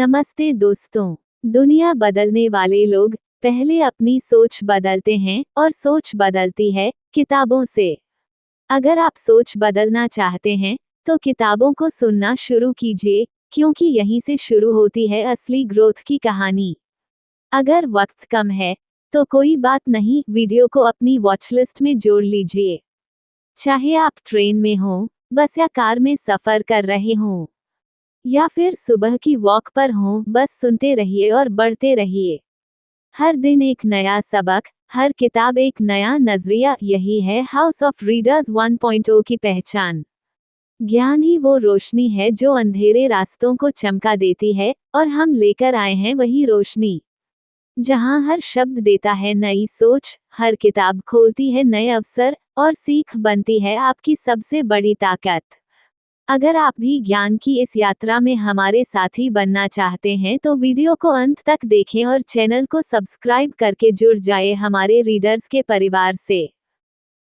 नमस्ते दोस्तों। दुनिया बदलने वाले लोग पहले अपनी सोच बदलते हैं और सोच बदलती है किताबों से। अगर आप सोच बदलना चाहते हैं तो किताबों को सुनना शुरू कीजिए, क्योंकि यहीं से शुरू होती है असली ग्रोथ की कहानी। अगर वक्त कम है तो कोई बात नहीं, वीडियो को अपनी वॉचलिस्ट में जोड़ लीजिए। चाहे आप ट्रेन में हों, बस या कार में सफर कर रहे हों, या फिर सुबह की वॉक पर हों, बस सुनते रहिए और बढ़ते रहिए। हर दिन एक नया सबक, हर किताब एक नया नजरिया। यही है हाउस ऑफ रीडर्स 1.0 की पहचान। ज्ञान ही वो रोशनी है जो अंधेरे रास्तों को चमका देती है, और हम लेकर आए हैं वही रोशनी। जहां हर शब्द देता है नई सोच, हर किताब खोलती है नए अवसर, और सीख बनती है आपकी सबसे बड़ी ताकत। अगर आप भी ज्ञान की इस यात्रा में हमारे साथी बनना चाहते हैं तो वीडियो को अंत तक देखें और चैनल को सब्सक्राइब करके जुड़ जाए हमारे रीडर्स के परिवार से।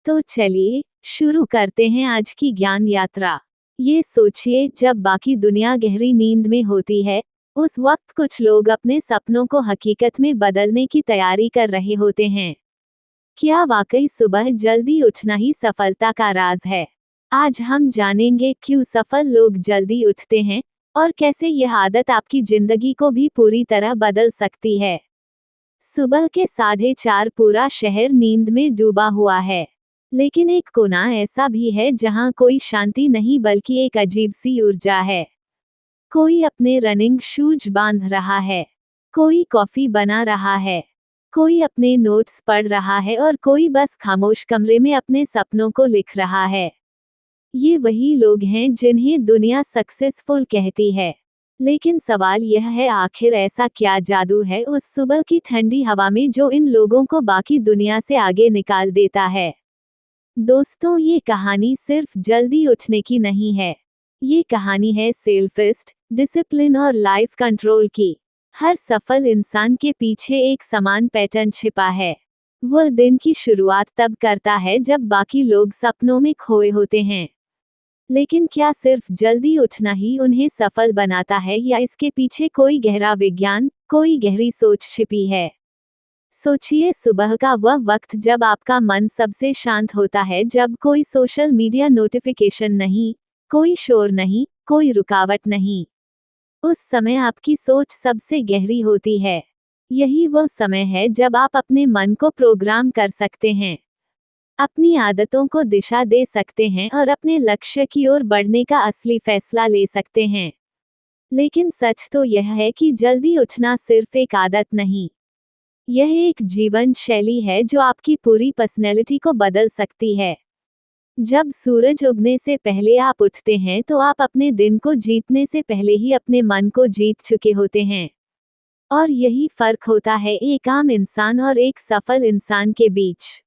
तो चलिए शुरू करते हैं आज की ज्ञान यात्रा। ये सोचिए, जब बाकी दुनिया गहरी नींद में होती है, उस वक्त कुछ लोग अपने सपनों को हकीकत में बदलने की तैयारी कर रहे होते हैं। क्या वाकई सुबह जल्दी उठना ही सफलता का राज है? आज हम जानेंगे क्यों सफल लोग जल्दी उठते हैं, और कैसे यह आदत आपकी जिंदगी को भी पूरी तरह बदल सकती है। सुबह के 4:30 पूरा शहर नींद में डूबा हुआ है, लेकिन एक कोना ऐसा भी है जहां कोई शांति नहीं बल्कि एक अजीब सी ऊर्जा है। कोई अपने रनिंग शूज बांध रहा है, कोई कॉफी बना रहा है, कोई अपने नोट्स पढ़ रहा है, और कोई बस खामोश कमरे में अपने सपनों को लिख रहा है। ये वही लोग हैं जिन्हें दुनिया सक्सेसफुल कहती है। लेकिन सवाल यह है, आखिर ऐसा क्या जादू है उस सुबह की ठंडी हवा में जो इन लोगों को बाकी दुनिया से आगे निकाल देता है? दोस्तों, ये कहानी सिर्फ जल्दी उठने की नहीं है। ये कहानी है सेल्फिस्ट, डिसिप्लिन और लाइफ कंट्रोल की। हर सफल इंसान के पीछे एक समान पैटर्न छिपा है। वह दिन की शुरुआत तब करता है जब बाकी लोग सपनों में खोए होते हैं। लेकिन क्या सिर्फ जल्दी उठना ही उन्हें सफल बनाता है, या इसके पीछे कोई गहरा विज्ञान, कोई गहरी सोच छिपी है? सोचिए, सुबह का वह वक्त जब आपका मन सबसे शांत होता है, जब कोई सोशल मीडिया नोटिफिकेशन नहीं, कोई शोर नहीं, कोई रुकावट नहीं। उस समय आपकी सोच सबसे गहरी होती है। यही वह समय है जब आप अपने मन को प्रोग्राम कर सकते हैं, अपनी आदतों को दिशा दे सकते हैं, और अपने लक्ष्य की ओर बढ़ने का असली फैसला ले सकते हैं। लेकिन सच तो यह है कि जल्दी उठना सिर्फ एक आदत नहीं, यह एक जीवन शैली है जो आपकी पूरी पर्सनैलिटी को बदल सकती है। जब सूरज उगने से पहले आप उठते हैं तो आप अपने दिन को जीतने से पहले ही अपने मन को जीत चुके होते हैं। और यही फर्क होता है एक आम इंसान और एक सफल इंसान के बीच।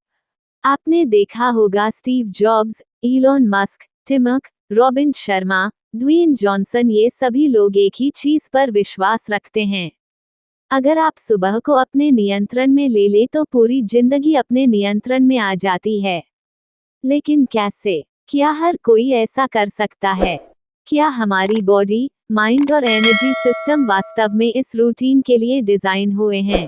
आपने देखा होगा, Steve Jobs, Elon Musk, Tim Cook, Robin Sharma, Dwayne Johnson, ये सभी लोग एक ही चीज पर विश्वास रखते हैं। अगर आप सुबह को अपने नियंत्रण में ले ले तो पूरी जिंदगी अपने नियंत्रण में आ जाती है। लेकिन कैसे? क्या हर कोई ऐसा कर सकता है? क्या हमारी बॉडी, माइंड और एनर्जी सिस्टम वास्तव में इस रूटीन के लिए डिजाइन हुए हैं?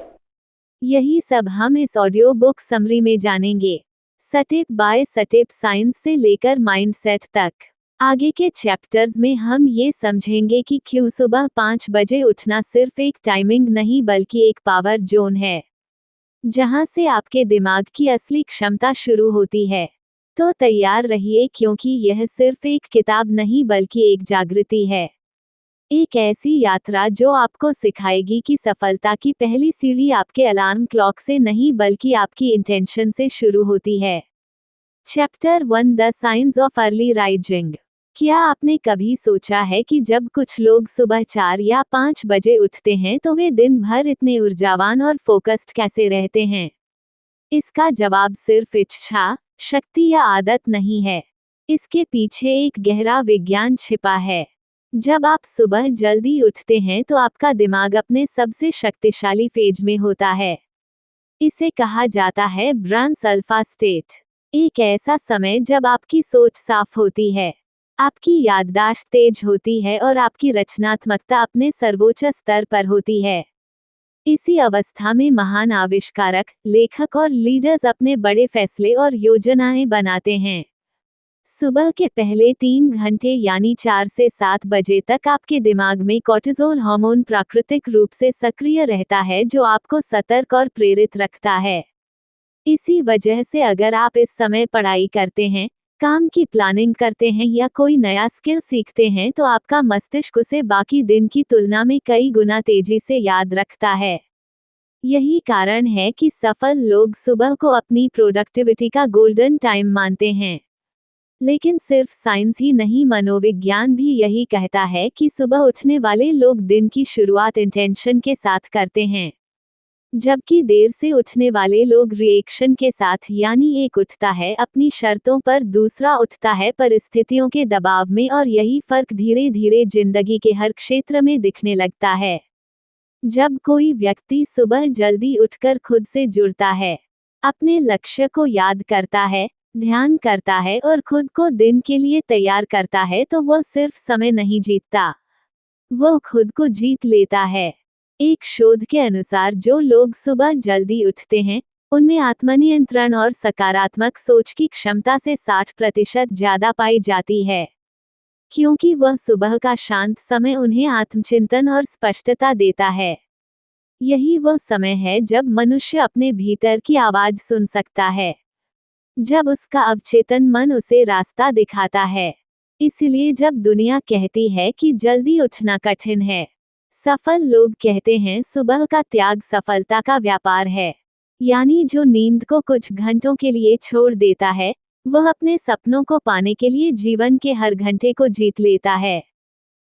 यही सब हम इस ऑडियो बुक समरी में जानेंगे, स्टेप बाय स्टेप, साइंस से लेकर माइंडसेट तक। आगे के चैप्टर्स में हम ये समझेंगे कि क्यों सुबह 5 बजे उठना सिर्फ एक टाइमिंग नहीं बल्कि एक पावर जोन है, जहां से आपके दिमाग की असली क्षमता शुरू होती है। तो तैयार रहिए, क्योंकि यह सिर्फ एक किताब नहीं बल्कि एक जागृति है। एक ऐसी यात्रा जो आपको सिखाएगी कि सफलता की पहली सीढ़ी आपके अलार्म क्लॉक से नहीं बल्कि आपकी इंटेंशन से शुरू होती है। Chapter 1, the science of early rising. क्या आपने कभी सोचा है कि जब कुछ लोग सुबह 4 या 5 बजे उठते हैं तो वे दिन भर इतने ऊर्जावान और फोकस्ड कैसे रहते हैं? इसका जवाब सिर्फ इच्छा, शक्ति या आदत नहीं है। इसके पीछे एक गहरा विज्ञान छिपा है। जब आप सुबह जल्दी उठते हैं तो आपका दिमाग अपने सबसे शक्तिशाली फेज में होता है। इसे कहा जाता है ब्रांस अल्फा स्टेट। एक ऐसा समय जब आपकी सोच साफ होती है, आपकी याददाश्त तेज होती है और आपकी रचनात्मकता अपने सर्वोच्च स्तर पर होती है। इसी अवस्था में महान आविष्कारक, लेखक और लीडर्स अपने बड़े फैसले और योजनाएं बनाते हैं। सुबह के पहले 3 घंटे यानी 4 से 7 बजे तक आपके दिमाग में कॉर्टिसोल हार्मोन प्राकृतिक रूप से सक्रिय रहता है, जो आपको सतर्क और प्रेरित रखता है। इसी वजह से अगर आप इस समय पढ़ाई करते हैं, काम की प्लानिंग करते हैं या कोई नया स्किल सीखते हैं तो आपका मस्तिष्क उसे बाकी दिन की तुलना में कई गुना तेजी से याद रखता है। यही कारण है कि सफल लोग सुबह को अपनी प्रोडक्टिविटी का गोल्डन टाइम मानते हैं। लेकिन सिर्फ साइंस ही नहीं, मनोविज्ञान भी यही कहता है कि सुबह उठने वाले लोग दिन की शुरुआत इंटेंशन के साथ करते हैं, जबकि देर से उठने वाले लोग रिएक्शन के साथ, यानी एक उठता है अपनी शर्तों पर, दूसरा उठता है परिस्थितियों के दबाव में, और यही फर्क धीरे धीरे जिंदगी के हर क्षेत्र में दिखने लगता है। जब कोई व्यक्ति सुबह जल्दी उठकर खुद से जुड़ता है, अपने लक्ष्य को याद करता है, ध्यान करता है और खुद को दिन के लिए तैयार करता है, तो वह सिर्फ समय नहीं जीतता, वह खुद को जीत लेता है। एक शोध के अनुसार जो लोग सुबह जल्दी उठते हैं, उनमें आत्मनियंत्रण और सकारात्मक सोच की क्षमता से 60% ज्यादा पाई जाती है, क्योंकि वह सुबह का शांत समय उन्हें आत्मचिंतन और स्पष्टता देता है। यही वह समय है जब मनुष्य अपने भीतर की आवाज सुन सकता है, जब उसका अवचेतन मन उसे रास्ता दिखाता है। इसलिए जब दुनिया कहती है कि जल्दी उठना कठिन है, सफल लोग कहते हैं सुबह का त्याग सफलता का व्यापार है। यानी जो नींद को कुछ घंटों के लिए छोड़ देता है, वह अपने सपनों को पाने के लिए जीवन के हर घंटे को जीत लेता है।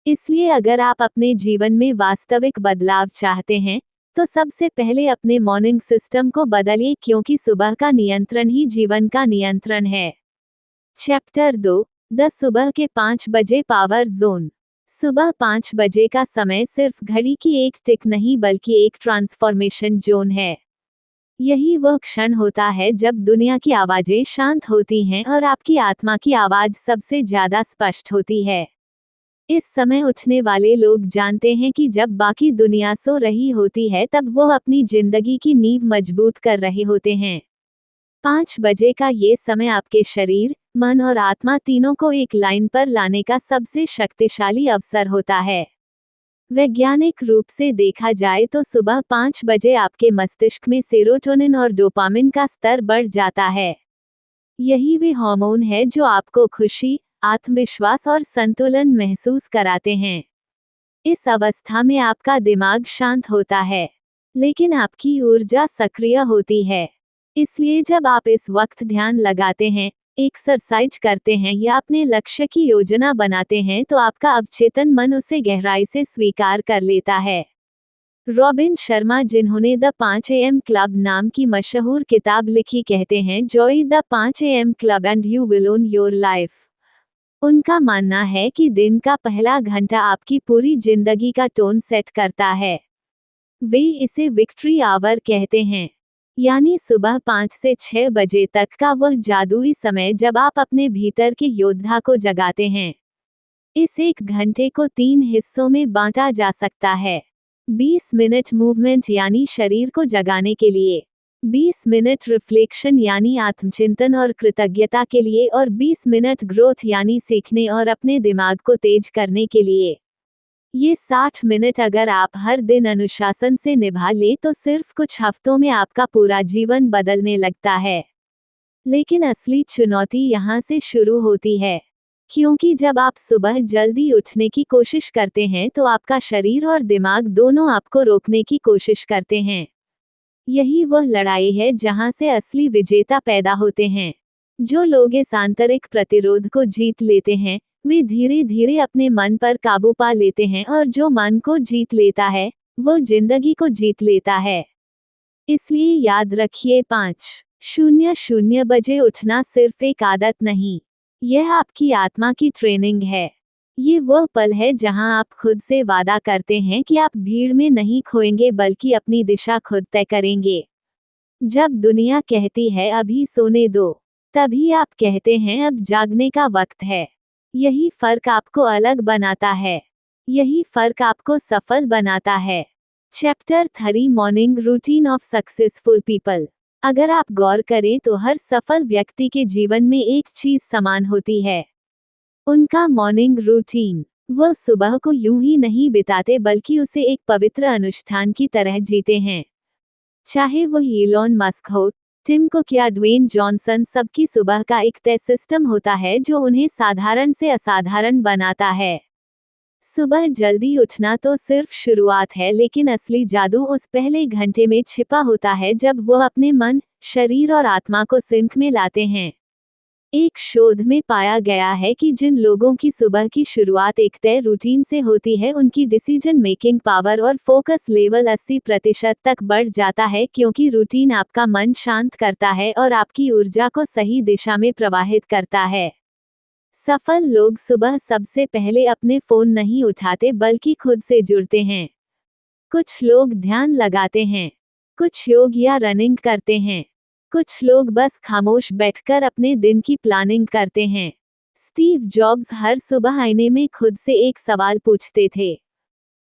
इसलिए अगर आप अपने जीवन में वास्तविक बदलाव चाहते हैं, तो सबसे पहले अपने मॉर्निंग सिस्टम को बदलिए, क्योंकि सुबह का नियंत्रण ही जीवन का नियंत्रण है। चैप्टर 2, 10 सुबह के 5 बजे पावर जोन। सुबह 5 बजे का समय सिर्फ घड़ी की एक टिक नहीं, बल्कि एक ट्रांसफॉर्मेशन जोन है। यही वह क्षण होता है जब दुनिया की आवाजें शांत होती हैं और आपकी आत्मा की आवाज सबसे ज्यादा स्पष्ट होती है। इस समय उठने वाले लोग जानते हैं कि जब बाकी दुनिया सो रही होती है, तब वो अपनी जिंदगी की नींव मजबूत कर रहे होते हैं। 5 बजे का ये समय आपके शरीर, मन और आत्मा तीनों को एक लाइन पर लाने का सबसे शक्तिशाली अवसर होता है। वैज्ञानिक रूप से देखा जाए तो सुबह 5 बजे आपके मस्तिष्क में सेरोटोनिन और डोपामिन का स्तर बढ़ जाता है। यही वे हार्मोन है जो आपको खुशी, आत्मविश्वास और संतुलन महसूस कराते हैं। इस अवस्था में आपका दिमाग शांत होता है, लेकिन आपकी ऊर्जा सक्रिय होती है। इसलिए जब आप इस वक्त ध्यान लगाते हैं, एक्सरसाइज करते हैं या अपने लक्ष्य की योजना बनाते हैं, तो आपका अवचेतन मन उसे गहराई से स्वीकार कर लेता है। रॉबिन शर्मा, जिन्होंने द 5 AM क्लब नाम की मशहूर किताब लिखी, कहते हैं, Joy the 5 AM club and you will own your life. उनका मानना है कि दिन का पहला घंटा आपकी पूरी जिंदगी का टोन सेट करता है। वे इसे विक्ट्री आवर कहते हैं, यानी सुबह 5 से 6 बजे तक का वह जादुई समय जब आप अपने भीतर के योद्धा को जगाते हैं। इस एक घंटे को 3 हिस्सों में बांटा जा सकता है। 20 मिनट मूवमेंट यानी शरीर को जगाने के लिए, 20 मिनट रिफ्लेक्शन यानी आत्मचिंतन और कृतज्ञता के लिए, और 20 मिनट ग्रोथ यानी सीखने और अपने दिमाग को तेज करने के लिए। ये 60 मिनट अगर आप हर दिन अनुशासन से निभा ले तो सिर्फ कुछ हफ्तों में आपका पूरा जीवन बदलने लगता है। लेकिन असली चुनौती यहाँ से शुरू होती है, क्योंकि जब आप सुबह जल्दी उठने की कोशिश करते हैं तो आपका शरीर और दिमाग दोनों आपको रोकने की कोशिश करते हैं। यही वह लड़ाई है जहाँ से असली विजेता पैदा होते हैं। जो लोग इस आंतरिक प्रतिरोध को जीत लेते हैं, वे धीरे धीरे अपने मन पर काबू पा लेते हैं, और जो मन को जीत लेता है, वो जिंदगी को जीत लेता है। इसलिए याद रखिए, 5:00 बजे उठना सिर्फ एक आदत नहीं, यह आपकी आत्मा की ट्रेनिंग है। ये वह पल है जहां आप खुद से वादा करते हैं कि आप भीड़ में नहीं खोएंगे, बल्कि अपनी दिशा खुद तय करेंगे। जब दुनिया कहती है अभी सोने दो, तभी आप कहते हैं अब जागने का वक्त है। यही फर्क आपको अलग बनाता है। यही फर्क आपको सफल बनाता है। Chapter 3 morning routine of successful people. अगर आप गौर करें तो हर सफल व्यक्ति के जीवन में एक चीज समान होती है, उनका मॉर्निंग रूटीन। वह सुबह को यूं ही नहीं बिताते बल्कि उसे एक पवित्र अनुष्ठान की तरह जीते हैं। चाहे वो इलॉन मस्क हो, टिम कुक या ड्वेन जॉनसन, सबकी सुबह का एक तय सिस्टम होता है जो उन्हें साधारण से असाधारण बनाता है। सुबह जल्दी उठना तो सिर्फ शुरुआत है, लेकिन असली जादू उस पहले घंटे में छिपा होता है जब वह अपने मन, शरीर और आत्मा को सिंक में लाते हैं। एक शोध में पाया गया है कि जिन लोगों की सुबह की शुरुआत एक तय रूटीन से होती है, उनकी डिसीजन मेकिंग पावर और फोकस लेवल 80% तक बढ़ जाता है, क्योंकि रूटीन आपका मन शांत करता है और आपकी ऊर्जा को सही दिशा में प्रवाहित करता है। सफल लोग सुबह सबसे पहले अपने फोन नहीं उठाते बल्कि खुद से जुड़ते हैं। कुछ लोग ध्यान लगाते हैं, कुछ योग या रनिंग करते हैं, कुछ लोग बस खामोश बैठकर अपने दिन की प्लानिंग करते हैं। स्टीव जॉब्स हर सुबह आईने में खुद से एक सवाल पूछते थे,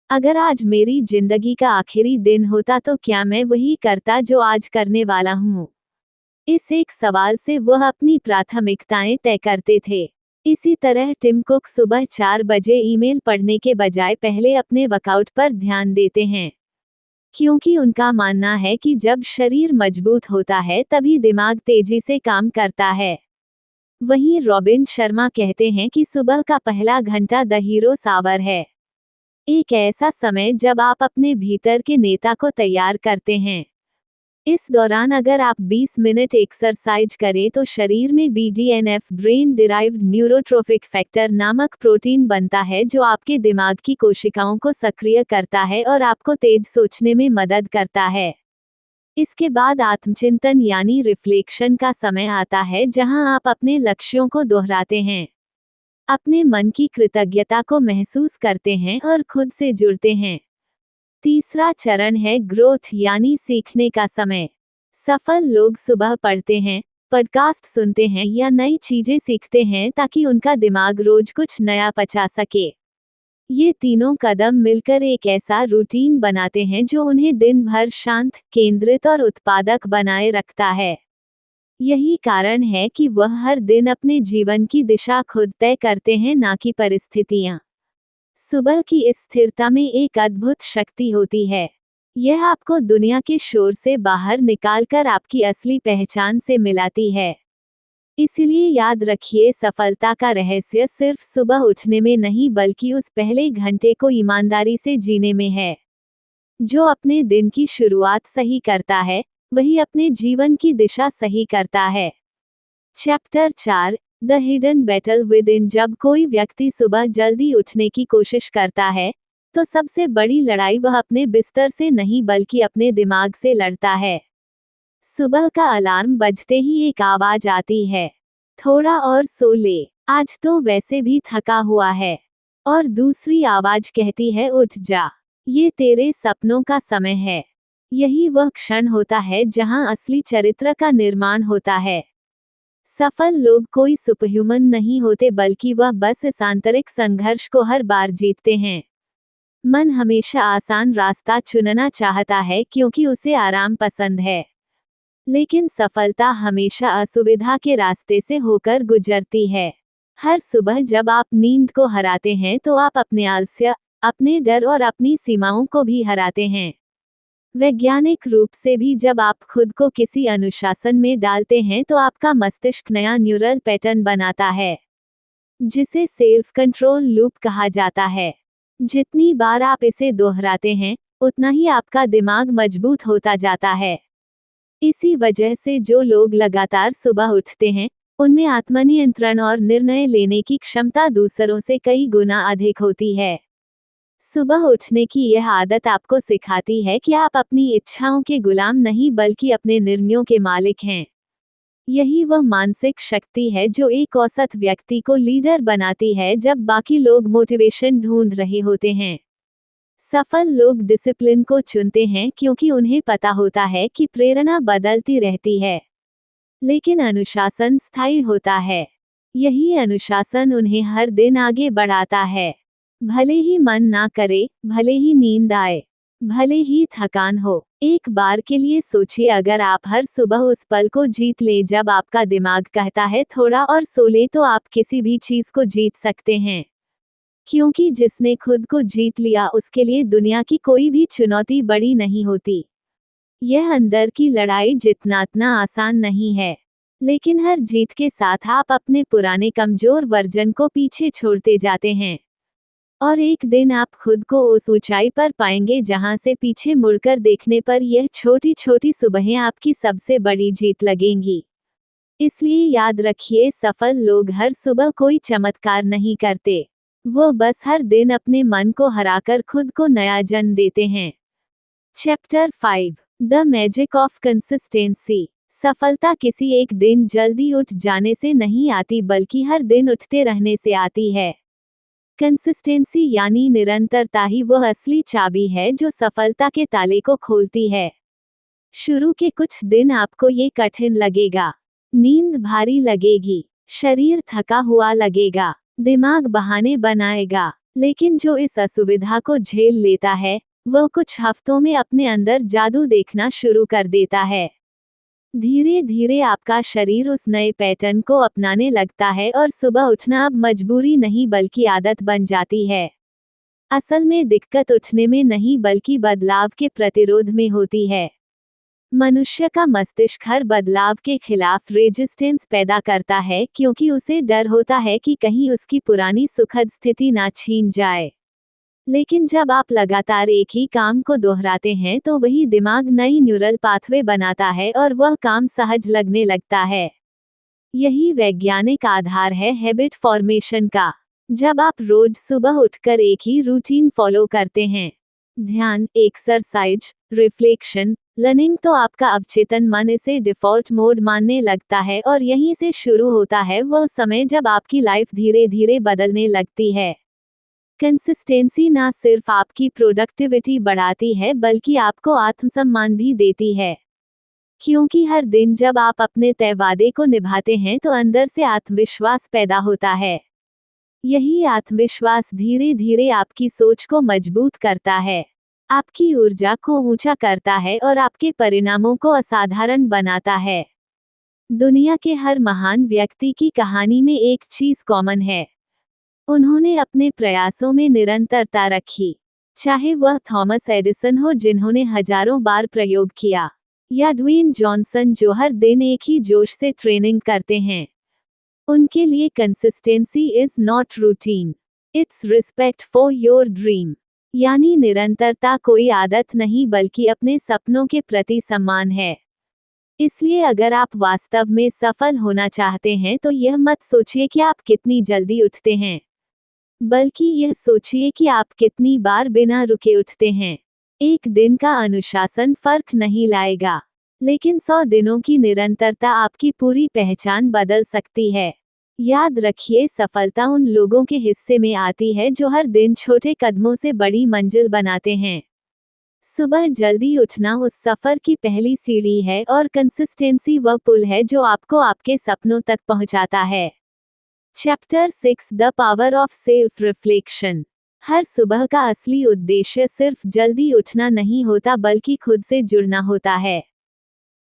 अगर आज मेरी जिंदगी का आखिरी दिन होता तो क्या मैं वही करता जो आज करने वाला हूँ। इस एक सवाल से वह अपनी प्राथमिकताएं तय करते थे। इसी तरह टिम कुक सुबह 4 बजे ईमेल पढ़ने के बजाय पहले अपने वर्कआउट पर ध्यान देते हैं, क्योंकि उनका मानना है कि जब शरीर मजबूत होता है तभी दिमाग तेजी से काम करता है। वहीं रॉबिन शर्मा कहते हैं कि सुबह का पहला घंटा द हीरोस आवर है, एक ऐसा समय जब आप अपने भीतर के नेता को तैयार करते हैं। इस दौरान अगर आप 20 मिनट एक्सरसाइज करें तो शरीर में BDNF, brain derived neurotrophic factor नामक प्रोटीन बनता है, जो आपके दिमाग की कोशिकाओं को सक्रिय करता है और आपको तेज सोचने में मदद करता है। इसके बाद आत्मचिंतन यानी रिफ्लेक्शन का समय आता है, जहां आप अपने लक्ष्यों को दोहराते हैं, अपने मन की कृतज्ञता को महसूस करते हैं और खुद से जुड़ते हैं। तीसरा चरण है ग्रोथ यानी सीखने का समय। सफल लोग सुबह पढ़ते हैं, पॉडकास्ट सुनते हैं या नई चीजें सीखते हैं ताकि उनका दिमाग रोज कुछ नया पचा सके। ये तीनों कदम मिलकर एक ऐसा रूटीन बनाते हैं जो उन्हें दिन भर शांत, केंद्रित और उत्पादक बनाए रखता है। यही कारण है कि वह हर दिन अपने जीवन की दिशा खुद तय करते हैं, ना कि परिस्थितियां। सुबह की इस स्थिरता में एक अद्भुत शक्ति होती है। यह आपको दुनिया के शोर से बाहर निकालकर आपकी असली पहचान से मिलाती है। इसलिए याद रखिए, सफलता का रहस्य सिर्फ सुबह उठने में नहीं बल्कि उस पहले घंटे को ईमानदारी से जीने में है। जो अपने दिन की शुरुआत सही करता है, वही अपने जीवन की दिशा सही करता है। Chapter 4 the hidden battle with in. जब कोई व्यक्ति सुबह जल्दी उठने की कोशिश करता है, तो सबसे बड़ी लड़ाई वह अपने बिस्तर से नहीं बल्कि अपने दिमाग से लड़ता है। सुबह का अलार्म बजते ही एक आवाज आती है, थोड़ा और सो ले, आज तो वैसे भी थका हुआ है। और दूसरी आवाज कहती है, उठ जा, ये तेरे सपनों का समय है। यही वह क्षण होता है जहां असली चरित्र का निर्माण होता है। सफल लोग कोई सुपरह्यूमन नहीं होते बल्कि वह बस इस आंतरिक संघर्ष को हर बार जीतते हैं। मन हमेशा आसान रास्ता चुनना चाहता है क्योंकि उसे आराम पसंद है, लेकिन सफलता हमेशा असुविधा के रास्ते से होकर गुजरती है। हर सुबह जब आप नींद को हराते हैं तो आप अपने आलस्य, अपने डर और अपनी सीमाओं को भी हराते हैं। वैज्ञानिक रूप से भी जब आप खुद को किसी अनुशासन में डालते हैं तो आपका मस्तिष्क नया न्यूरल पैटर्न बनाता है, जिसे सेल्फ कंट्रोल लूप कहा जाता है। जितनी बार आप इसे दोहराते हैं, उतना ही आपका दिमाग मजबूत होता जाता है। इसी वजह से जो लोग लगातार सुबह उठते हैं, उनमें आत्मनियंत्रण और निर्णय लेने की क्षमता दूसरों से कई गुना अधिक होती है। सुबह उठने की यह आदत आपको सिखाती है कि आप अपनी इच्छाओं के गुलाम नहीं बल्कि अपने निर्णयों के मालिक हैं। यही वह मानसिक शक्ति है जो एक औसत व्यक्ति को लीडर बनाती है जब बाकी लोग मोटिवेशन ढूंढ रहे होते हैं। सफल लोग डिसिप्लिन को चुनते हैं क्योंकि उन्हें पता होता है कि प्रेरणा बदलती रहती है, लेकिन अनुशासन स्थायी होता है। यही अनुशासन उन्हें हर दिन आगे बढ़ाता है। भले ही मन ना करे, भले ही नींद आए, भले ही थकान हो, एक बार के लिए सोचिए, अगर आप हर सुबह उस पल को जीत ले जब आपका दिमाग कहता है थोड़ा और सो ले, तो आप किसी भी चीज को जीत सकते हैं। क्योंकि जिसने खुद को जीत लिया उसके लिए दुनिया की कोई भी चुनौती बड़ी नहीं होती। यह अंदर की लड़ाई जितना इतना आसान नहीं है, लेकिन हर जीत के साथ आप अपने पुराने कमजोर वर्जन को पीछे छोड़ते जाते हैं। और एक दिन आप खुद को उस ऊंचाई पर पाएंगे जहां से पीछे मुड़कर देखने पर यह छोटी छोटी सुबहें आपकी सबसे बड़ी जीत लगेंगी। इसलिए याद रखिए, सफल लोग हर सुबह कोई चमत्कार नहीं करते, वो बस हर दिन अपने मन को हराकर खुद को नया जन्म देते हैं। Chapter 5, the magic of consistency. सफलता किसी एक दिन जल्दी उठ जाने से नहीं आती, बल्कि हर दिन उठते रहने से आती है। कंसिस्टेंसी यानी निरंतरता ही वह असली चाबी है जो सफलता के ताले को खोलती है। शुरू के कुछ दिन आपको ये कठिन लगेगा, नींद भारी लगेगी, शरीर थका हुआ लगेगा, दिमाग बहाने बनाएगा, लेकिन जो इस असुविधा को झेल लेता है वह कुछ हफ्तों में अपने अंदर जादू देखना शुरू कर देता है। धीरे धीरे आपका शरीर उस नए पैटर्न को अपनाने लगता है और सुबह उठना अब मजबूरी नहीं बल्कि आदत बन जाती है। असल में दिक्कत उठने में नहीं बल्कि बदलाव के प्रतिरोध में होती है। मनुष्य का मस्तिष्क हर बदलाव के खिलाफ रेजिस्टेंस पैदा करता है, क्योंकि उसे डर होता है कि कहीं उसकी पुरानी सुखद स्थिति ना छीन जाए। लेकिन जब आप लगातार एक ही काम को दोहराते हैं तो वही दिमाग नई न्यूरल पाथवे बनाता है और वह काम सहज लगने लगता है। यही वैज्ञानिक आधार है हैबिट फॉर्मेशन का। जब आप रोज सुबह उठकर एक ही रूटीन फॉलो करते हैं, ध्यान, एक्सरसाइज, रिफ्लेक्शन, लर्निंग, तो आपका अवचेतन मन इसे डिफॉल्ट मोड मानने लगता है और यहीं से शुरू होता है वह समय जब आपकी लाइफ धीरे धीरे बदलने लगती है। कंसिस्टेंसी ना सिर्फ आपकी प्रोडक्टिविटी बढ़ाती है बल्कि आपको आत्मसम्मान भी देती है, क्योंकि हर दिन जब आप अपने तय वादे को निभाते हैं तो अंदर से आत्मविश्वास पैदा होता है। यही आत्मविश्वास धीरे धीरे आपकी सोच को मजबूत करता है, आपकी ऊर्जा को ऊंचा करता है और आपके परिणामों को असाधारण बनाता है। दुनिया के हर महान व्यक्ति की कहानी में एक चीज कॉमन है, उन्होंने अपने प्रयासों में निरंतरता रखी। चाहे वह थॉमस एडिसन हो जिन्होंने हजारों बार प्रयोग किया, या ड्वेन जॉनसन जो हर दिन एक ही जोश से ट्रेनिंग करते हैं, उनके लिए consistency is not routine, it's respect for your dream. यानी निरंतरता कोई आदत नहीं बल्कि अपने सपनों के प्रति सम्मान है। इसलिए अगर आप वास्तव में सफल होना चाहते हैं तो यह मत सोचिए कि आप कितनी जल्दी उठते हैं, बल्कि यह सोचिए कि आप कितनी बार बिना रुके उठते हैं। एक दिन का अनुशासन फर्क नहीं लाएगा, लेकिन 100 दिनों की निरंतरता आपकी पूरी पहचान बदल सकती है। याद रखिए, सफलता उन लोगों के हिस्से में आती है जो हर दिन छोटे कदमों से बड़ी मंजिल बनाते हैं। सुबह जल्दी उठना उस सफर की पहली सीढ़ी है और कंसिस्टेंसी वह पुल है जो आपको आपके सपनों तक पहुंचाता है। Chapter 6, the power of self reflection. हर सुबह का असली उद्देश्य सिर्फ जल्दी उठना नहीं होता बल्कि खुद से जुड़ना होता है,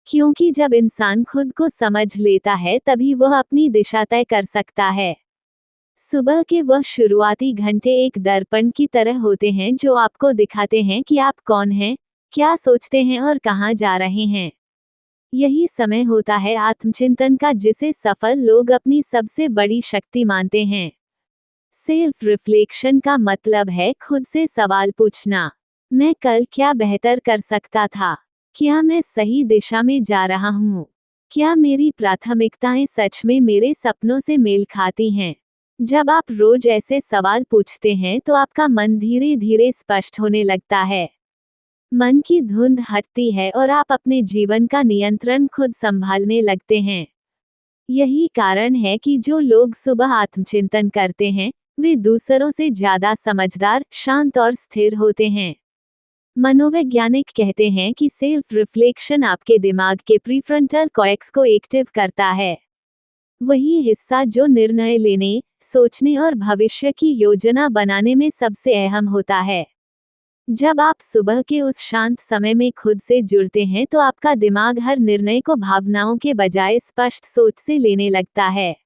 क्योंकि जब इंसान खुद को समझ लेता है तभी वह अपनी दिशा तय कर सकता है। सुबह के वह शुरुआती घंटे एक दर्पण की तरह होते हैं जो आपको दिखाते हैं कि आप कौन हैं, क्या सोचते हैं और कहां जा रहे हैं। यही समय होता है आत्मचिंतन का, जिसे सफल लोग अपनी सबसे बड़ी शक्ति मानते हैं। सेल्फ रिफ्लेक्शन का मतलब है खुद से सवाल पूछना, मैं कल क्या बेहतर कर सकता था? क्या मैं सही दिशा में जा रहा हूँ? क्या मेरी प्राथमिकताएं सच में मेरे सपनों से मेल खाती हैं? जब आप रोज ऐसे सवाल पूछते हैं तो आपका मन धीरे धीरे स्पष्ट होने लगता है। मन की धुंध हटती है और आप अपने जीवन का नियंत्रण खुद संभालने लगते हैं। यही कारण है कि जो लोग सुबह आत्मचिंतन करते हैं वे दूसरों से ज्यादा समझदार, शांत और स्थिर होते हैं। मनोवैज्ञानिक कहते हैं कि सेल्फ रिफ्लेक्शन आपके दिमाग के प्रीफ्रंटल कॉर्टेक्स को एक्टिव करता है। वही हिस्सा जो निर्णय लेने, सोचने और भविष्य की योजना बनाने में सबसे अहम होता है। जब आप सुबह के उस शांत समय में खुद से जुड़ते हैं तो आपका दिमाग हर निर्णय को भावनाओं के बजाय स्पष्ट सोच से लेने लगता है।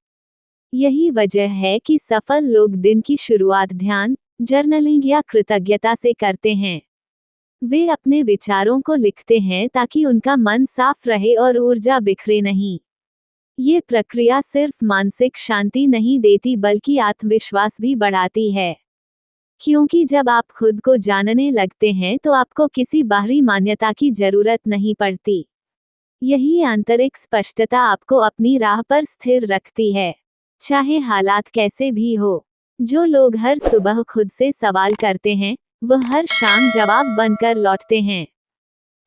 यही वजह है कि सफल लोग दिन की शुरुआत ध्यान, जर्नलिंग या कृतज्ञता से करते हैं। वे अपने विचारों को लिखते हैं ताकि उनका मन साफ रहे और ऊर्जा बिखरे नहीं। ये प्रक्रिया सिर्फ मानसिक शांति नहीं देती बल्कि आत्मविश्वास भी बढ़ाती है। क्योंकि जब आप खुद को जानने लगते हैं तो आपको किसी बाहरी मान्यता की जरूरत नहीं पड़ती। यही आंतरिक स्पष्टता आपको अपनी राह पर स्थिर रखती है, चाहे हालात कैसे भी हो। जो लोग हर सुबह खुद से सवाल करते हैं, वह हर शाम जवाब बनकर लौटते हैं।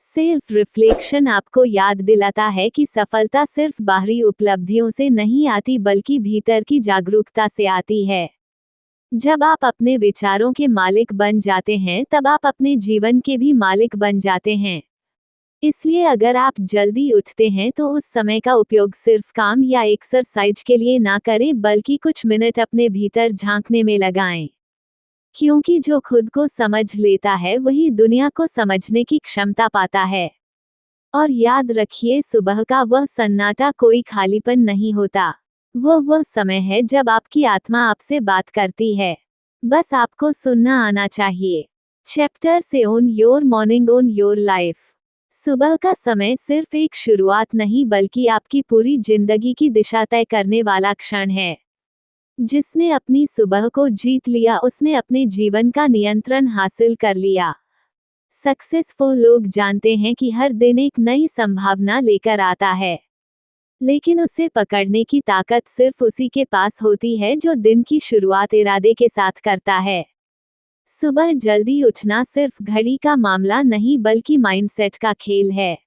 सेल्फ रिफ्लेक्शन आपको याद दिलाता है कि सफलता सिर्फ बाहरी उपलब्धियों से नहीं आती बल्कि भीतर की जागरूकता से आती है। जब आप अपने विचारों के मालिक बन जाते हैं तब आप अपने जीवन के भी मालिक बन जाते हैं। इसलिए अगर आप जल्दी उठते हैं तो उस समय का उपयोग सिर्फ काम या एक्सरसाइज के लिए ना करें बल्कि कुछ मिनट अपने भीतर झांकने में लगाएं। क्योंकि जो खुद को समझ लेता है वही दुनिया को समझने की क्षमता पाता है। और याद रखिए, सुबह का वह सन्नाटा कोई खालीपन नहीं होता। वह समय है जब आपकी आत्मा आपसे बात करती है। बस आपको सुनना आना चाहिए। चैप्टर से own your morning own your life. सुबह का समय सिर्फ एक शुरुआत नहीं बल्कि आपकी पूरी जिंदगी की दिशा तय करने वाला क्षण है। जिसने अपनी सुबह को जीत लिया उसने अपने जीवन का नियंत्रण हासिल कर लिया। सक्सेसफुल लोग जानते हैं कि हर दिन एक नई संभावना लेकर आता है, लेकिन उसे पकड़ने की ताकत सिर्फ उसी के पास होती है जो दिन की शुरुआत इरादे के साथ करता है। सुबह जल्दी उठना सिर्फ घड़ी का मामला नहीं बल्कि माइंडसेट का खेल है।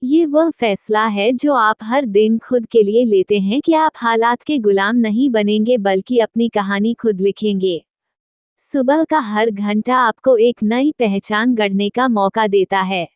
ये वह फैसला है जो आप हर दिन खुद के लिए लेते हैं कि आप हालात के गुलाम नहीं बनेंगे बल्कि अपनी कहानी खुद लिखेंगे। सुबह का हर घंटा आपको एक नई पहचान गढ़ने का मौका देता है।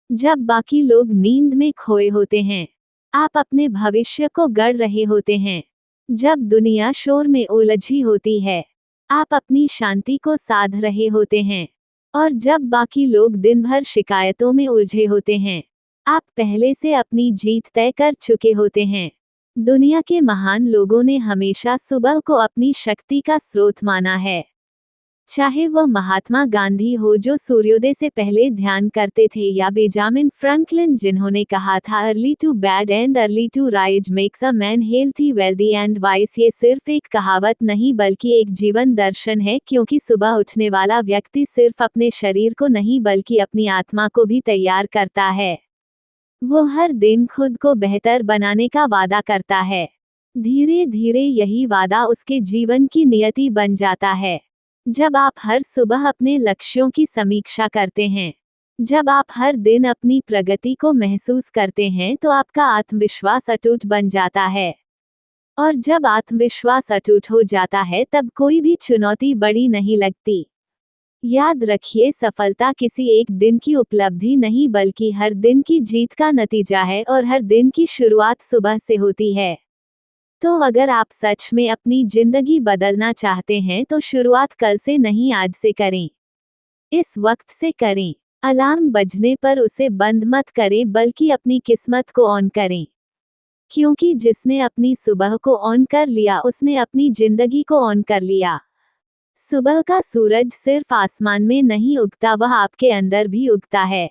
जब बाकी लोग नींद में खोए होते हैं, आप अपने भविष्य को गढ़ रहे होते हैं। जब दुनिया शोर में उलझी होती है, आप अपनी शांति को साध रहे होते हैं। और जब बाकी लोग दिन भर शिकायतों में उलझे होते हैं, आप पहले से अपनी जीत तय कर चुके होते हैं। दुनिया के महान लोगों ने हमेशा सुबह को अपनी शक्ति का स्रोत माना है। चाहे वह महात्मा गांधी हो जो सूर्योदय से पहले ध्यान करते थे, या बेंजामिन फ्रैंकलिन जिन्होंने कहा था early to bed and early to rise makes a man healthy wealthy and wise. ये सिर्फ एक कहावत नहीं बल्कि एक जीवन दर्शन है, क्योंकि सुबह उठने वाला व्यक्ति सिर्फ अपने शरीर को नहीं बल्कि अपनी आत्मा को भी तैयार करता है। वो हर दिन खुद को बेहतर बनाने का वादा करता है। धीरे धीरे यही वादा उसके जीवन की नियति बन जाता है। जब आप हर सुबह अपने लक्ष्यों की समीक्षा करते हैं, जब आप हर दिन अपनी प्रगति को महसूस करते हैं तो आपका आत्मविश्वास अटूट बन जाता है। और जब आत्मविश्वास अटूट हो जाता है तब कोई भी चुनौती बड़ी नहीं लगती। याद रखिए, सफलता किसी एक दिन की उपलब्धि नहीं बल्कि हर दिन की जीत का नतीजा है, और हर दिन की शुरुआत सुबह से होती है। तो अगर आप सच में अपनी जिंदगी बदलना चाहते हैं तो शुरुआत कल से नहीं, आज से करें। इस वक्त से करें। अलार्म बजने पर उसे बंद मत करें बल्कि अपनी किस्मत को ऑन करें। क्योंकि जिसने अपनी सुबह को ऑन कर लिया उसने अपनी जिंदगी को ऑन कर लिया। सुबह का सूरज सिर्फ आसमान में नहीं उगता, वह आपके अंदर भी उगता है।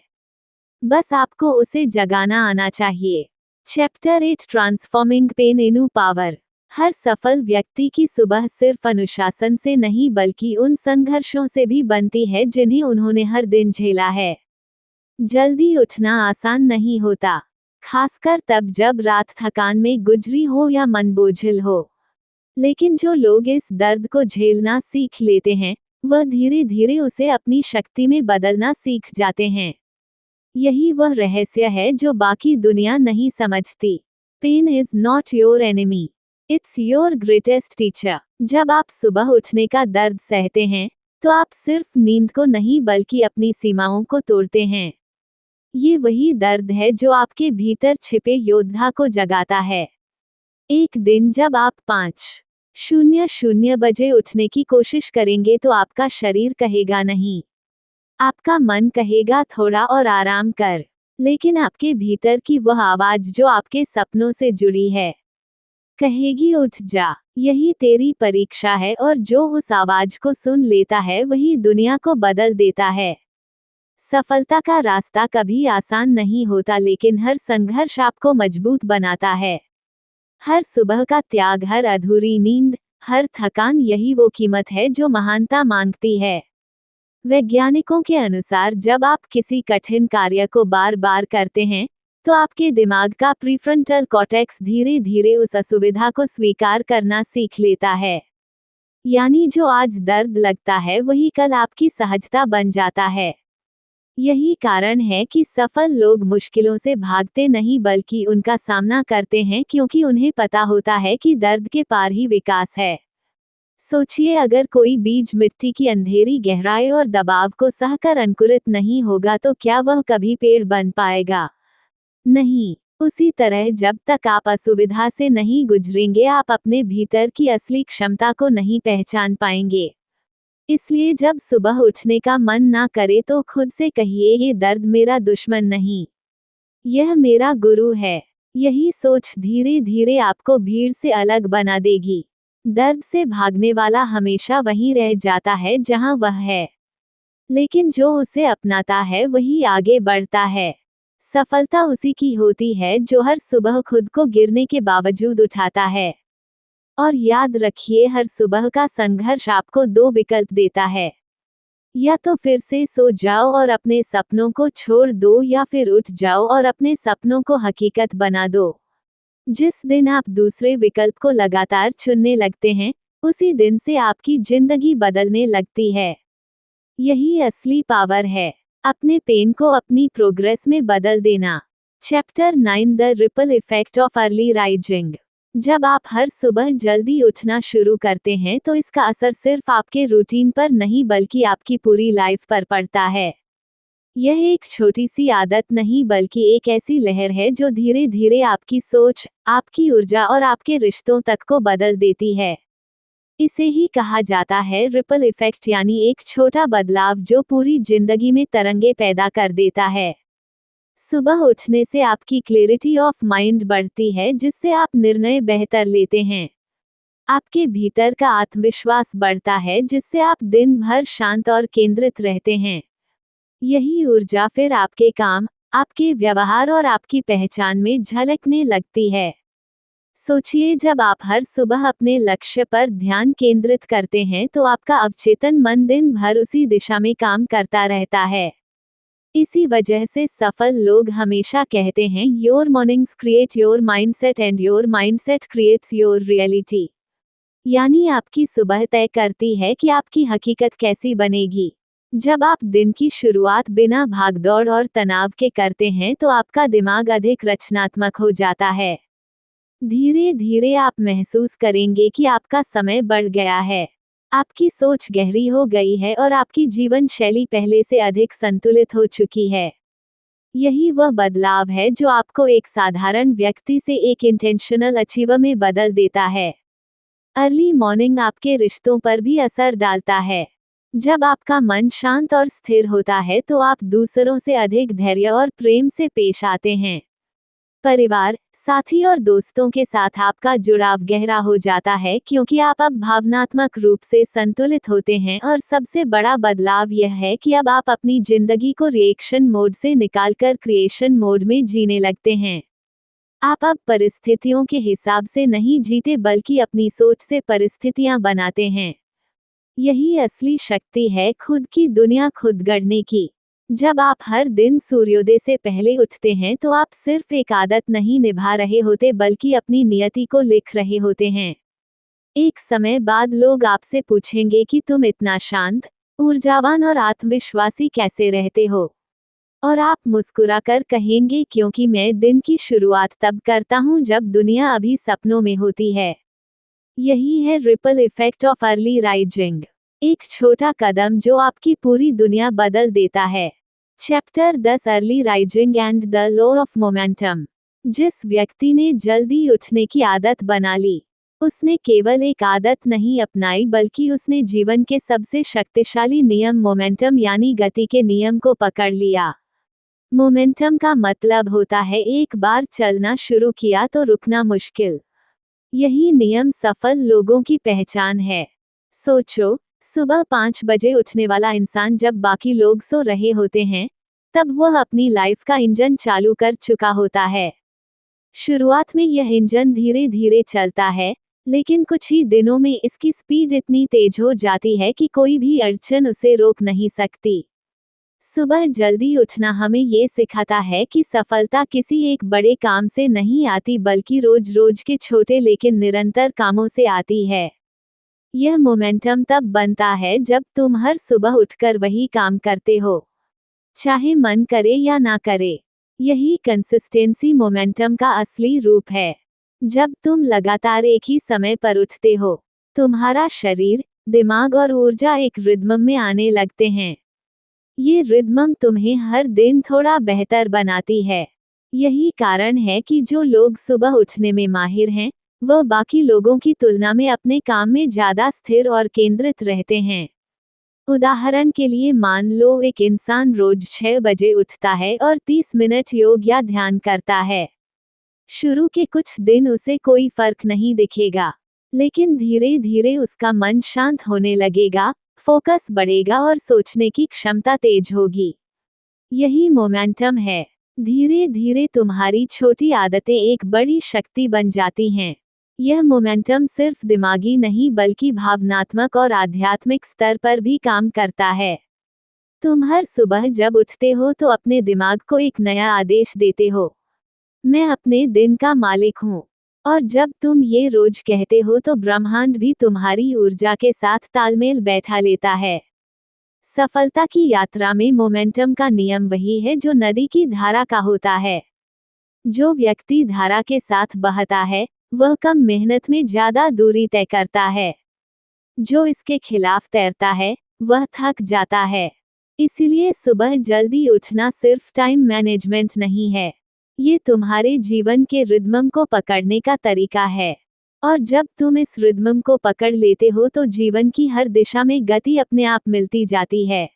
बस आपको उसे जगाना आना चाहिए। Chapter 8 transforming pain into power. हर सफल व्यक्ति की सुबह सिर्फ अनुशासन से नहीं बल्कि उन संघर्षों से भी बनती है जिन्हें उन्होंने हर दिन झेला है। जल्दी उठना आसान नहीं होता, खासकर तब जब रात थकान में गुजरी हो या मन बोझिल हो। लेकिन जो लोग इस दर्द को झेलना सीख लेते हैं, वह धीरे धीरे उसे अपनी शक्ति में बदलना सीख जाते हैं। यही वह रहस्य है जो बाकी दुनिया नहीं समझती। Pain is not your enemy, it's your greatest teacher. जब आप सुबह उठने का दर्द सहते हैं तो आप सिर्फ नींद को नहीं बल्कि अपनी सीमाओं को तोड़ते हैं। ये वही दर्द है जो आपके भीतर छिपे योद्धा को जगाता है। एक दिन जब आप 5:00 बजे उठने की कोशिश करेंगे तो आपका शरीर कहेगा नहीं, आपका मन कहेगा थोड़ा और आराम कर। लेकिन आपके भीतर की वह आवाज जो आपके सपनों से जुड़ी है, कहेगी उठ जा, यही तेरी परीक्षा है। और जो उस आवाज को सुन लेता है वही दुनिया को बदल देता है। सफलता का रास्ता कभी आसान नहीं होता, लेकिन हर संघर्ष आपको मजबूत बनाता है। हर सुबह का त्याग, हर अधूरी नींद, हर थकान, यही वो कीमत है जो महानता मांगती है। वैज्ञानिकों के अनुसार जब आप किसी कठिन कार्य को बार बार करते हैं तो आपके दिमाग का प्रीफ्रंटल कॉर्टेक्स धीरे धीरे उस असुविधा को स्वीकार करना सीख लेता है। यानी जो आज दर्द लगता है वही कल आपकी सहजता बन जाता है। यही कारण है कि सफल लोग मुश्किलों से भागते नहीं बल्कि उनका सामना करते हैं, क्योंकि उन्हें पता होता है कि दर्द के पार ही विकास है। सोचिए, अगर कोई बीज मिट्टी की अंधेरी गहराई और दबाव को सहकर अंकुरित नहीं होगा तो क्या वह कभी पेड़ बन पाएगा? नहीं। उसी तरह जब तक आप असुविधा से नहीं गुजरेंगे आप अपने भीतर की असली क्षमता को नहीं पहचान पाएंगे। इसलिए जब सुबह उठने का मन ना करे तो खुद से कहिए, ये दर्द मेरा दुश्मन नहीं, यह मेरा गुरु है। यही सोच धीरे धीरे आपको भीड़ से अलग बना देगी। दर्द से भागने वाला हमेशा वहीं रह जाता है जहां वह है, लेकिन जो उसे अपनाता है वही आगे बढ़ता है। सफलता उसी की होती है जो हर सुबह खुद को गिरने के बावजूद उठाता है। और याद रखिए, हर सुबह का संघर्ष आपको 2 विकल्प देता है। या तो फिर से सो जाओ और अपने सपनों को छोड़ दो, या फिर उठ जाओ और अपने सपनों को हकीकत बना दो। जिस दिन आप दूसरे विकल्प को लगातार चुनने लगते हैं उसी दिन से आपकी जिंदगी बदलने लगती है। यही असली पावर है, अपने पेन को अपनी प्रोग्रेस में बदल देना। Chapter 9, the ripple effect of early rising. जब आप हर सुबह जल्दी उठना शुरू करते हैं तो इसका असर सिर्फ आपके रूटीन पर नहीं बल्कि आपकी पूरी लाइफ पर पड़ता है। यह एक छोटी सी आदत नहीं बल्कि एक ऐसी लहर है जो धीरे धीरे आपकी सोच, आपकी ऊर्जा और आपके रिश्तों तक को बदल देती है। इसे ही कहा जाता है रिपल इफेक्ट, यानी एक छोटा बदलाव जो पूरी जिंदगी में तरंगे पैदा कर देता है। सुबह उठने से आपकी क्लैरिटी ऑफ माइंड बढ़ती है, जिससे आप निर्णय बेहतर लेते हैं। आपके भीतर का आत्मविश्वास बढ़ता है, जिससे आप दिन भर शांत और केंद्रित रहते हैं। यही ऊर्जा फिर आपके काम, आपके व्यवहार और आपकी पहचान में झलकने लगती है। सोचिए, जब आप हर सुबह अपने लक्ष्य पर ध्यान केंद्रित करते हैं तो आपका अवचेतन मन दिन भर उसी दिशा में काम करता रहता है। इसी वजह से सफल लोग हमेशा कहते हैं, your mornings create your mindset and your mindset creates your reality. यानी आपकी सुबह तय करती है कि आपकी हकीकत कैसी बनेगी। जब आप दिन की शुरुआत बिना भागदौड़ और तनाव के करते हैं तो आपका दिमाग अधिक रचनात्मक हो जाता है। धीरे धीरे आप महसूस करेंगे कि आपका समय बढ़ गया है, आपकी सोच गहरी हो गई है और आपकी जीवन शैली पहले से अधिक संतुलित हो चुकी है। यही वह बदलाव है जो आपको एक साधारण व्यक्ति से एक इंटेंशनल अचीवर में बदल देता है। अर्ली मॉर्निंग आपके रिश्तों पर भी असर डालता है। जब आपका मन शांत और स्थिर होता है तो आप दूसरों से अधिक धैर्य और प्रेम से पेश आते हैं। परिवार, साथी और दोस्तों के साथ आपका जुड़ाव गहरा हो जाता है, क्योंकि आप अब भावनात्मक रूप से संतुलित होते हैं। और सबसे बड़ा बदलाव यह है कि अब आप अपनी जिंदगी को रिएक्शन मोड से निकालकर क्रिएशन मोड में जीने लगते हैं। आप अब परिस्थितियों के हिसाब से नहीं जीते बल्कि अपनी सोच से परिस्थितियां बनाते हैं। यही असली शक्ति है खुद की दुनिया खुद गढ़ने की। जब आप हर दिन सूर्योदय से पहले उठते हैं तो आप सिर्फ एक आदत नहीं निभा रहे होते बल्कि अपनी नियति को लिख रहे होते हैं। एक समय बाद लोग आपसे पूछेंगे कि तुम इतना शांत, ऊर्जावान और आत्मविश्वासी कैसे रहते हो? और आप मुस्कुराकर कहेंगे, क्योंकि मैं दिन की शुरुआत तब करता हूं जब दुनिया अभी सपनों में होती है। यही है ripple effect of early rising, एक छोटा कदम जो आपकी पूरी दुनिया बदल देता है। Chapter 10, early rising and the law of momentum. जिस व्यक्ति ने जल्दी उठने की आदत बना ली, उसने केवल एक आदत नहीं अपनाई बल्कि उसने जीवन के सबसे शक्तिशाली नियम मोमेंटम यानी गति के नियम को पकड़ लिया। मोमेंटम का मतलब होता है एक बार चलना शुरू किया तो रुकना मुश्किल। यही नियम सफल लोगों की पहचान है। सोचो, सुबह 5 बजे उठने वाला इंसान जब बाकी लोग सो रहे होते हैं, तब वह अपनी लाइफ का इंजन चालू कर चुका होता है। शुरुआत में यह इंजन धीरे धीरे चलता है, लेकिन कुछ ही दिनों में इसकी स्पीड इतनी तेज हो जाती है कि कोई भी अड़चन उसे रोक नहीं सकती। सुबह जल्दी उठना हमें ये सिखाता है कि सफलता किसी एक बड़े काम से नहीं आती बल्कि रोज रोज के छोटे लेकिन निरंतर कामों से आती है। यह मोमेंटम तब बनता है जब तुम हर सुबह उठकर वही काम करते हो, चाहे मन करे या ना करे। यही कंसिस्टेंसी मोमेंटम का असली रूप है। जब तुम लगातार एक ही समय पर उठते हो, तुम्हारा शरीर, दिमाग और ऊर्जा एक रिदम में आने लगते हैं। ये रिदम तुम्हें हर दिन थोड़ा बेहतर बनाती है। यही कारण है कि जो लोग सुबह उठने में माहिर हैं, वह बाकी लोगों की तुलना में अपने काम में ज्यादा स्थिर और केंद्रित रहते हैं। उदाहरण के लिए मान लो एक इंसान रोज 6 बजे उठता है और 30 मिनट योग या ध्यान करता है। शुरू के कुछ दिन उसे कोई फर्क नहीं दिखेगा, लेकिन धीरे धीरे उसका मन शांत होने लगेगा, फोकस बढ़ेगा और सोचने की क्षमता तेज होगी। यही मोमेंटम है। धीरे धीरे तुम्हारी छोटी आदतें एक बड़ी शक्ति बन जाती हैं। यह मोमेंटम सिर्फ दिमागी नहीं बल्कि भावनात्मक और आध्यात्मिक स्तर पर भी काम करता है। तुम हर सुबह जब उठते हो तो अपने दिमाग को एक नया आदेश देते हो, मैं अपने दिन का मालिक हूँ। और जब तुम ये रोज कहते हो तो ब्रह्मांड भी तुम्हारी ऊर्जा के साथ तालमेल बैठा लेता है। सफलता की यात्रा में मोमेंटम का नियम वही है जो नदी की धारा का होता है। जो व्यक्ति धारा के साथ बहता है, वह कम मेहनत में ज्यादा दूरी तय करता है। जो इसके खिलाफ तैरता है, वह थक जाता है। इसीलिए सुबह जल्दी उठना सिर्फ टाइम मैनेजमेंट नहीं है, ये तुम्हारे जीवन के रिदम को पकड़ने का तरीका है। और जब तुम इस रिदम को पकड़ लेते हो तो जीवन की हर दिशा में गति अपने आप मिलती जाती है,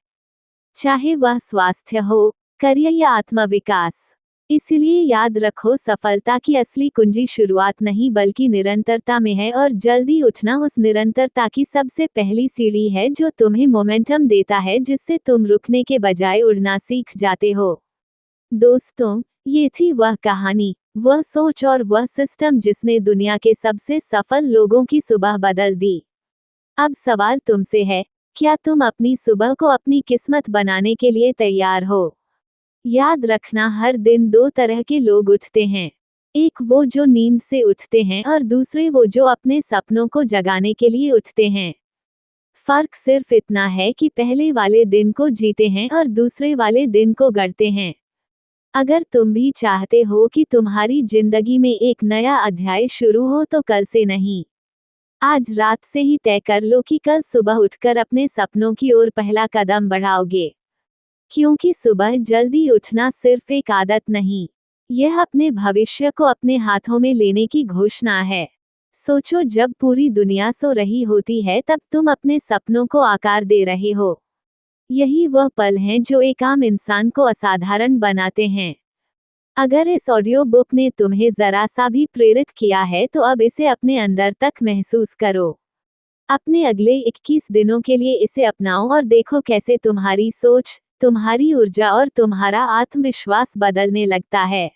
चाहे वह स्वास्थ्य हो, करियर या आत्मविकास। इसलिए याद रखो, सफलता की असली कुंजी शुरुआत नहीं बल्कि निरंतरता में है, और जल्दी उठना उस निरंतरता की सबसे पहली सीढ़ी है जो तुम्हें मोमेंटम देता है, जिससे तुम रुकने के बजाय उड़ना सीख जाते हो। दोस्तों, ये थी वह कहानी, वह सोच और वह सिस्टम जिसने दुनिया के सबसे सफल लोगों की सुबह बदल दी। अब सवाल तुमसे है, क्या तुम अपनी सुबह को अपनी किस्मत बनाने के लिए तैयार हो? याद रखना, हर दिन 2 तरह के लोग उठते हैं। एक वो जो नींद से उठते हैं और दूसरे वो जो अपने सपनों को जगाने के लिए उठते हैं। फर्क सिर्फ इतना है कि पहले वाले दिन को जीते हैं और दूसरे वाले दिन को गढ़ते हैं। अगर तुम भी चाहते हो कि तुम्हारी जिंदगी में एक नया अध्याय शुरू हो तो कल से नहीं, आज रात से ही तय कर लो कि कल सुबह उठकर अपने सपनों की ओर पहला कदम बढ़ाओगे। क्योंकि सुबह जल्दी उठना सिर्फ एक आदत नहीं, यह अपने भविष्य को अपने हाथों में लेने की घोषणा है। सोचो, जब पूरी दुनिया सो रही होती है तब तुम अपने सपनों को आकार दे रहे हो। यही वह पल हैं जो एक आम इंसान को असाधारण बनाते हैं। अगर इस ऑडियो बुक ने तुम्हें जरा सा भी प्रेरित किया है तो अब इसे अपने अंदर तक महसूस करो। अपने अगले 21 दिनों के लिए इसे अपनाओ और देखो कैसे तुम्हारी सोच, तुम्हारी ऊर्जा और तुम्हारा आत्मविश्वास बदलने लगता है।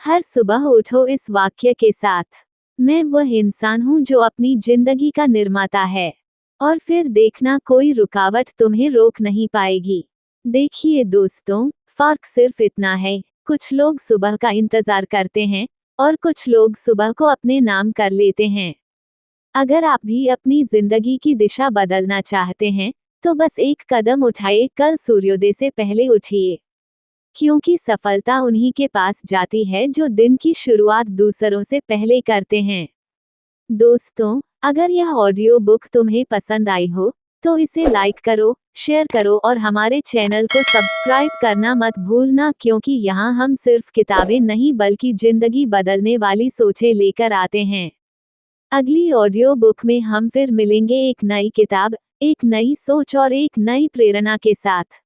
हर सुबह उठो इस वाक्य के साथ, मैं वह इंसान हूँ जो अपनी जिंदगी का निर्माता है। और फिर देखना, कोई रुकावट तुम्हें रोक नहीं पाएगी। देखिए दोस्तों, फर्क सिर्फ इतना है, कुछ लोग सुबह का इंतजार करते हैं और कुछ लोग सुबह को अपने नाम कर लेते हैं। अगर आप भी अपनी जिंदगी की दिशा बदलना चाहते हैं तो बस एक कदम उठाइए, कल सूर्योदय से पहले उठिए। क्योंकि सफलता उन्हीं के पास जाती है जो दिन की शुरुआत दूसरों से पहले करते हैं। दोस्तों, अगर यह ऑडियो बुक तुम्हें पसंद आई हो तो इसे लाइक करो, शेयर करो और हमारे चैनल को सब्सक्राइब करना मत भूलना, क्योंकि यहाँ हम सिर्फ किताबें नहीं बल्कि जिंदगी बदलने वाली सोचें लेकर आते हैं। अगली ऑडियो बुक में हम फिर मिलेंगे एक नई किताब, एक नई सोच और एक नई प्रेरणा के साथ।